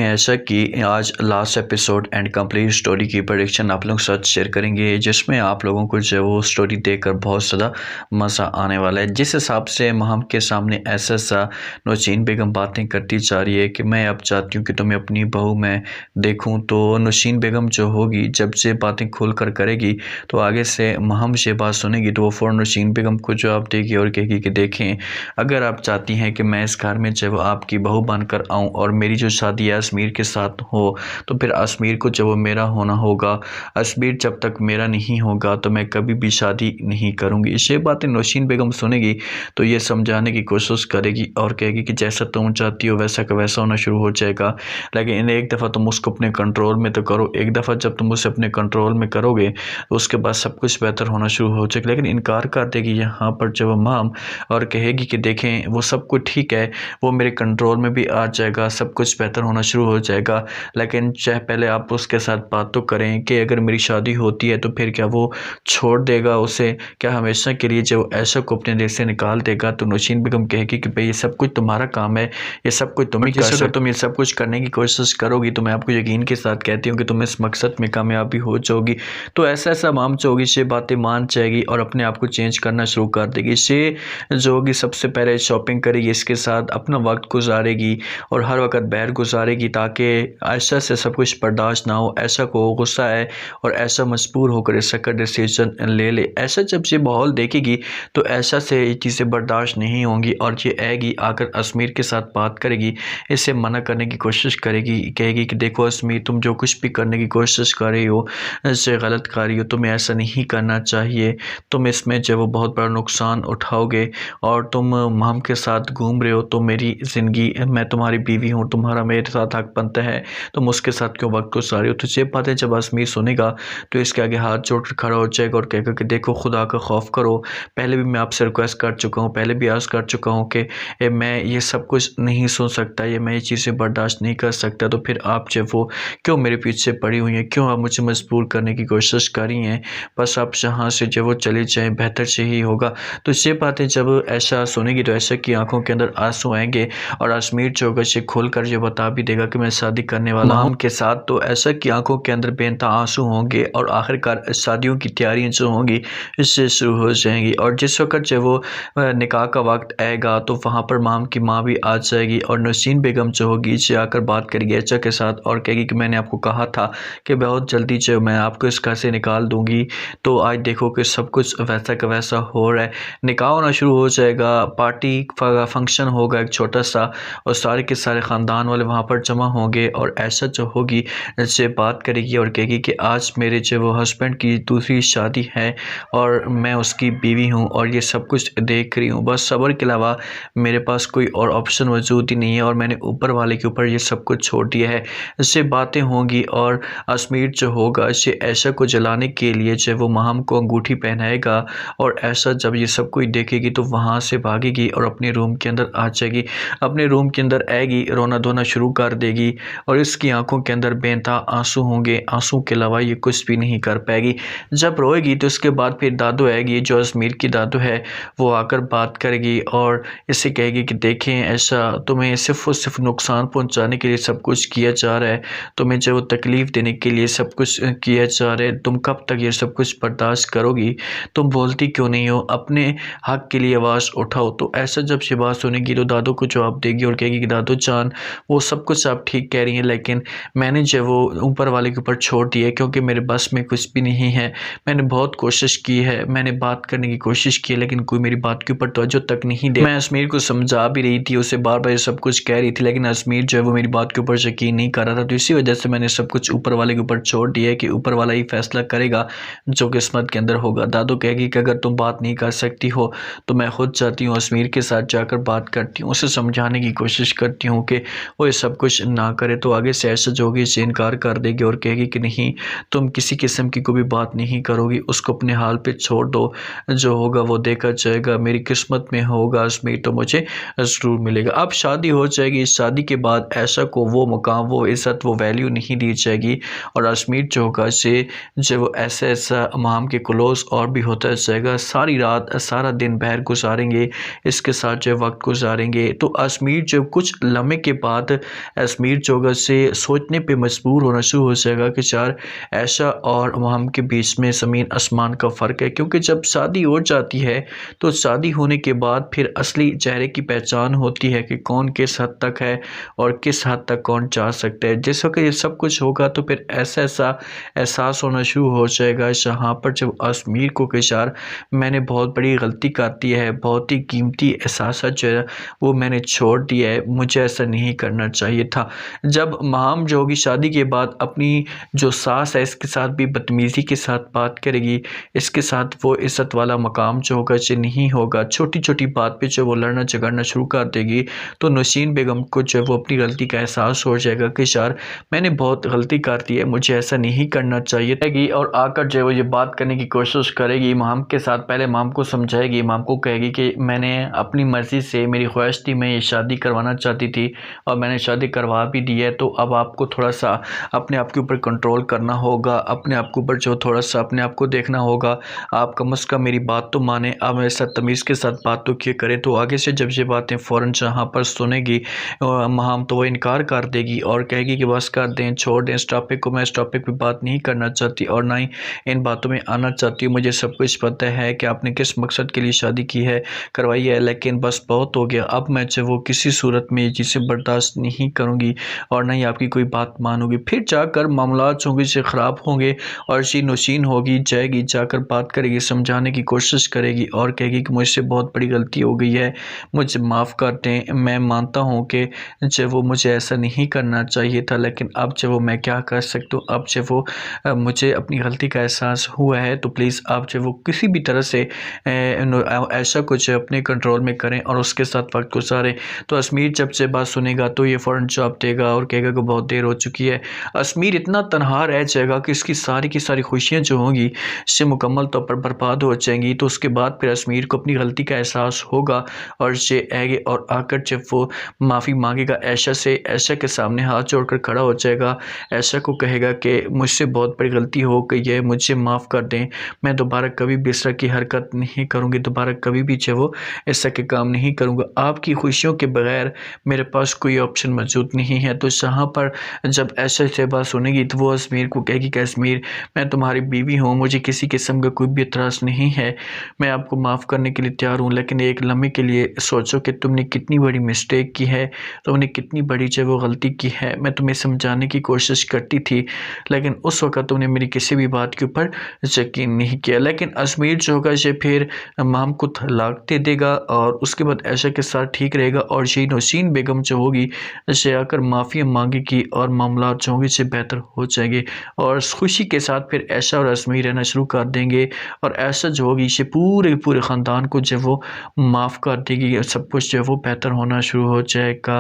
में ऐसा कि आज last episode and complete story की प्रेडिक्शन आप लोग के साथ शेयर करेंगे, जिसमें आप लोगों को जो वो स्टोरी देखकर बहुत ज़्यादा मज़ा आने वाला है। जिस हिसाब से महम के सामने ऐसा नौशीन बेगम बातें करती जा रही है कि मैं अब चाहती हूँ कि तुम्हें अपनी बहू में देखूँ, तो नौशीन बेगम जो होगी जब से बातें खुल कर करेगी तो आगे से महम से बात सुनेगी तो वो फ़ौरन नौशीन बेगम को जवाब देगी और कहेगी कि देखें, अगर आप चाहती हैं कि मैं इस घर में जब आपकी बहू बनकर आऊँ और मेरी जो शादी है अजमीर के साथ हो, तो फिर अजमीर को जब वो मेरा होना होगा। अजमीर जब तक मेरा नहीं होगा तो मैं कभी भी शादी नहीं करूँगी। ये बातें नौशीन बेगम सुनेगी तो ये समझाने की कोशिश करेगी और कहेगी कि जैसा तुम चाहती हो वैसा का वैसा होना शुरू हो जाएगा, लेकिन एक दफ़ा तुम उसको अपने कंट्रोल में तो करो। एक दफ़ा जब तुम उसे अपने कंट्रोल में करोगे तो उसके बाद सब कुछ बेहतर होना शुरू हो जाएगा। लेकिन इनकार कर देगी यहाँ पर जब महम और कहेगी कि देखें, वो सब कुछ ठीक है, वो मेरे कंट्रोल में भी आ जाएगा, सब कुछ बेहतर होना शुरू हो जाएगा, लेकिन चाहे पहले आप उसके साथ बात तो करें कि अगर मेरी शादी होती है तो फिर क्या वो छोड़ देगा उसे, क्या हमेशा के लिए जो ऐशा को अपने दिल से निकाल देगा। तो नौशीन बेगम कहेगी कि भाई ये सब कुछ तुम्हारा काम है, ये सब कुछ तुम ही कर सकते हो। तुम ये सब कुछ करने की कोशिश करोगी तो मैं आपको यकीन के साथ कहती हूँ कि तुम इस मकसद में कामयाबी हो जाओगी। तो ऐसा माम होगी, से बातें मान जाएगी और अपने आप को चेंज करना शुरू कर देगी। से जो होगी सबसे पहले शॉपिंग करेगी, इसके साथ अपना वक्त गुजारेगी और हर वक्त बाहर गुजारेगी ताकि आयशा से सब कुछ बर्दाश्त ना हो। ऐशा को गुस्सा है और ऐशा मजबूर होकर ऐशा का डिसीजन ले ले। ऐशा जब ये माहौल देखेगी तो ऐशा से ये चीज़ें बर्दाश्त नहीं होंगी और ये आएगी आकर अजमीर के साथ बात करेगी, इसे मना करने की कोशिश करेगी, कहेगी कि देखो अजमीर, तुम जो कुछ भी करने की कोशिश कर रही हो इससे गलत कर रही हो, तुम्हें ऐसा नहीं करना चाहिए, तुम इसमें जो वो बहुत बड़ा नुकसान उठाओगे और तुम महम के साथ घूम रहे हो तो मेरी ज़िंदगी, मैं तुम्हारी बीवी हूँ, तुम्हारा मेरे साथ हक बनता है, तुम उसके साथ क्यों वक्त गुजार रही हो। तो ये बातें जब अजमीर सुनेगा तो इसके आगे हाथ जोड़कर खड़ा हो जाएगा और कहेगा कि देखो, खुदा का खौफ करो, पहले भी मैं आपसे रिक्वेस्ट कर चुका हूँ, पहले भी अर्ज़ कर चुका हूँ कि मैं ये सब कुछ नहीं सुन सकता, ये मैं ये चीज़ें बर्दाश्त नहीं कर सकता, तो फिर आप जो वो क्यों मेरे पीछे पड़ी हुई हैं, क्यों आप मुझे मजबूर करने की कोशिश कर रही हैं, बस आप यहाँ से जो वो चले जाएँ, बेहतर से ही होगा। तो ये बातें जब ऐशा सुनेगी तो ऐशा की आंखों के अंदर आंसू आएंगे और अजमीर जो होगा इसे खोल कर ये बता भी देगा कि मैं शादी करने वाला हूं के साथ। तो ऐशा की आंखों के अंदर बेनतहा आंसू होंगे और आखिरकार शादियों की तैयारियां जो होंगी इससे शुरू हो जाएंगी। और जिस वक्त जब वो निकाह का वक्त आएगा तो वहाँ पर महम की माँ भी आ जाएगी और नौशीन बेगम जो होगी इसे आकर बात करेगी ऐशा के साथ और कहेगी कि मैंने आपको कहा था कि बहुत जल्दी जो मैं आपको इस घर से निकाल दूंगी, तो आज देखो कि सब कुछ वैसा का वैसा हो रहा है। निकाह होना शुरू हो जाएगा, पार्टी फंक्शन होगा एक छोटा सा और सारे के सारे ख़ानदान वाले वहाँ पर जमा होंगे और ऐशा जो होगी से बात करेगी और कहेगी कि आज मेरे जो वो हस्बैंड की दूसरी शादी है और मैं उसकी बीवी हूँ और ये सब कुछ देख रही हूँ, बस सब्र के अलावा मेरे पास कोई और ऑप्शन मौजूद ही नहीं है और मैंने ऊपर वाले के ऊपर ये सब कुछ छोड़ दिया है। इससे बातें होंगी और अजमीर जो होगा इसे ऐशा को जलाने के लिए जो वो महम को अंगूठी पहनाएगा और ऐशा जब ये सब कुछ देखेगी तो वहाँ से भागेगी और अपने रूम के अंदर आ जाएगी। अपने रूम के अंदर आएगी, रोना धोना शुरू कर देगी और इसकी आंखों के अंदर बेनतहा आंसू होंगे, आंसू के अलावा ये कुछ भी नहीं कर पाएगी। जब रोएगी तो उसके बाद फिर दादू आएगी, जो अजमीर की दादू है, वो आकर बात करेगी और इससे कहेगी कि देखें ऐशा, तुम्हें सिर्फ और सिर्फ नुकसान पहुँचाने के लिए सब कुछ किया जा रहा है, तुम्हें जो वो तकलीफ़ देने के लिए सब कुछ किया जा रहा है, तुम कब तक ये सब कुछ बर्दाश्त करोगी, तुम बोलती क्यों नहीं हो, अपने हक के लिए आवाज़ उठाओ। तो ऐसा जब ये बात सुनेगी तो दादू को जवाब देगी और कहेगी कि दादू जान, वो सब कुछ आप ठीक कह रही हैं, लेकिन मैंने जो वो ऊपर वाले के ऊपर छोड़ दिया है क्योंकि मेरे बस में कुछ भी नहीं है। मैंने बहुत कोशिश की है, मैंने बात करने की कोशिश की है, लेकिन कोई मेरी बात के ऊपर तवज्जो तक नहीं दे। मैं अजमीर को समझा भी रही थी, उसे बार बार सब कुछ कह रही थी, लेकिन अजमीर जो है वो मेरी बात के ऊपर यकीन नहीं कर रहा था। तो इसी वजह से मैंने सब कुछ ऊपर वाले के ऊपर छोड़ दिया है कि ऊपर वाला ही फैसला करेगा जो किस्मत के अंदर होगा। दादू कहेगी कि अगर तुम बात नहीं कर सकती हो तो मैं खुद चाहती हूँ अजमीर के साथ जाकर बात करती हूँ, उसे समझाने की कोशिश करती हूँ कि वो ये सब कुछ ना करे। तो आगे से ऐसा जो होगी इसे इनकार कर देगी और कहेगी कि नहीं, तुम किसी किस्म की कोई भी बात नहीं करोगी, उसको अपने हाल पे छोड़ दो, जो होगा वो देखा जाएगा, मेरी किस्मत में होगा अजमीर तो मुझे ज़रूर मिलेगा। अब शादी हो जाएगी, इस शादी के बाद ऐशा को वो मुकाम, वो इज़्ज़त, वो वैल्यू नहीं दी जाएगी और अजमीर जो होगा से जो वो ऐसा महम के क्लोज़ और भी होता जाएगा। सारी रात सारा दिन बाहर गुजारेंगे, इसके साथ जो वक्त गुजारेंगे। तो अजमीर जो कुछ लम्हे के बाद अजमेर जो होगा से सोचने पे मजबूर होना शुरू हो जाएगा कि यार ऐशा और महम के बीच में ज़मीन आसमान का फ़र्क है। क्योंकि जब शादी हो जाती है तो शादी होने के बाद फिर असली चेहरे की पहचान होती है कि कौन किस हद तक है और किस हद तक कौन जा सकता है। जिस वक्त ये सब कुछ होगा तो फिर ऐसा ऐसा एहसास होना शुरू हो जाएगा जहाँ पर जब अजमेर को कि यार मैंने बहुत बड़ी गलती कर दी है, बहुत ही कीमती एहसास जो है वो मैंने छोड़ दिया है, मुझे ऐसा नहीं करना चाहिए था। जब महम जो होगी शादी के बाद अपनी जो सास है इसके साथ भी बदतमीज़ी के साथ बात करेगी, इसके साथ वो इज़्ज़त वाला मकाम जो होगा जो नहीं होगा, छोटी-छोटी बात पे जो वो लड़ना झगड़ना शुरू कर देगी, तो नौशीन बेगम को जो है वो अपनी गलती का एहसास हो जाएगा कि यार मैंने बहुत गलती कर दी है, मुझे ऐसा नहीं करना चाहिए था। और आकर जो है वो ये बात करने की कोशिश करेगी महम के साथ। पहले महम को समझाएगी, महम को कहेगी कि मैंने अपनी मर्ज़ी से, मेरी ख्वाहिश थी, मैं ये शादी करवाना चाहती थी और मैंने शादी करवा भी दी है। तो अब आपको थोड़ा-सा अपने आप के ऊपर कंट्रोल करना होगा, अपने आप के ऊपर जो थोड़ा-सा अपने आप को देखना होगा। आप कम से कम मेरी बात तो मानें, आप मेरे साथ तमीज़ के साथ बात तो किया करें। तो आगे से जब ये बातें फ़ौरन जहाँ पर सुनेगी महम तो वो इनकार कर देगी और कहेगी कि बस कर दें, छोड़ दें इस टॉपिक को, मैं इस टॉपिक पे बात नहीं करना चाहती और ना ही इन बातों में आना चाहती हूँ। मुझे सब कुछ पता है कि आपने किस मकसद के लिए शादी की है, करवाई है, लेकिन बस बहुत हो गया। अब मैं जो वो किसी सूरत में ये चीज़ें बर्दाश्त नहीं करूँगी और ना ही आपकी कोई बात मानूँगी। फिर जाकर मामलात जो होंगे से ख़राब होंगे और शी नौशीन होगी, जाएगी, जाकर बात करेगी, समझाने की कोशिश करेगी और कहेगी कि मुझसे बहुत बड़ी गलती हो गई है, मुझे माफ़ कर दें। मैं मानता हूँ कि जो वो मुझे ऐसा नहीं करना चाहिए था, लेकिन अब जो वो मैं क्या कर सकता हूँ, अब जो वो मुझे अपनी गलती का एहसास हुआ है, तो प्लीज़ आप जो वो किसी भी तरह से ऐसा कुछ अपने कंट्रोल में करें और उसके साथ वक्त गुजारें। तो अजमेर जब से बात सुनेगा तो ये फ़ौरन जवाब देगा और कहेगा कि बहुत देर हो चुकी है। अजमेर इतना तनहा रह जाएगा कि इसकी सारी की सारी खुशियाँ जो होंगी इससे मुकम्मल तौर पर बर्बाद हो जाएंगी। तो उसके बाद फिर अजमेर को अपनी गलती का एहसास होगा और ये आगे और आकर जब वो माफ़ी मांगेगा ऐशा से, ऐशा के सामने हाथ जोड़कर खड़ा हो जाएगा, ऐशा को कहेगा कि मुझसे बहुत बड़ी गलती हो गई है, मुझे माफ़ कर दें, मैं दोबारा कभी भी इस तरह की हरकत नहीं करूँगी, दोबारा कभी भी जो वो इस तरह के काम नहीं करूँगा। आपकी खुशियों के बगैर मेरे पास कोई ऑप्शन मौजूद नहीं है। तो जहाँ पर जब ऐशा से बात सुनेगी तो वो अजमेर को कहेगी कि अजमेर मैं तुम्हारी बीवी हूँ, मुझे किसी किस्म का कोई भी एतराज़ नहीं है, मैं आपको माफ़ करने के लिए तैयार हूँ, लेकिन एक लम्हे के लिए सोचो कि तुमने कितनी बड़ी मिस्टेक की है, तुमने कितनी बड़ी जो वो गलती की है। मैं तुम्हें समझाने की कोशिश करती थी, लेकिन उस वक़्त तुमने मेरी किसी भी बात के ऊपर यकीन नहीं किया। लेकिन अजमेर जो होगा ये फिर महम को तलाक दे देगा और उसके बाद ऐशा के साथ ठीक रहेगा और ये नौशीन बेगम जो होगी इसे आकर माफ़ी मांगेगी और मामला जो होंगे से बेहतर हो जाएंगे और खुशी के साथ फिर ऐशा और अजमेर रहना शुरू कर देंगे और ऐशा जो होगी इसे पूरे पूरे ख़ानदान को जो वो माफ़ कर देगी और सब कुछ जो है वो बेहतर होना शुरू हो जाएगा।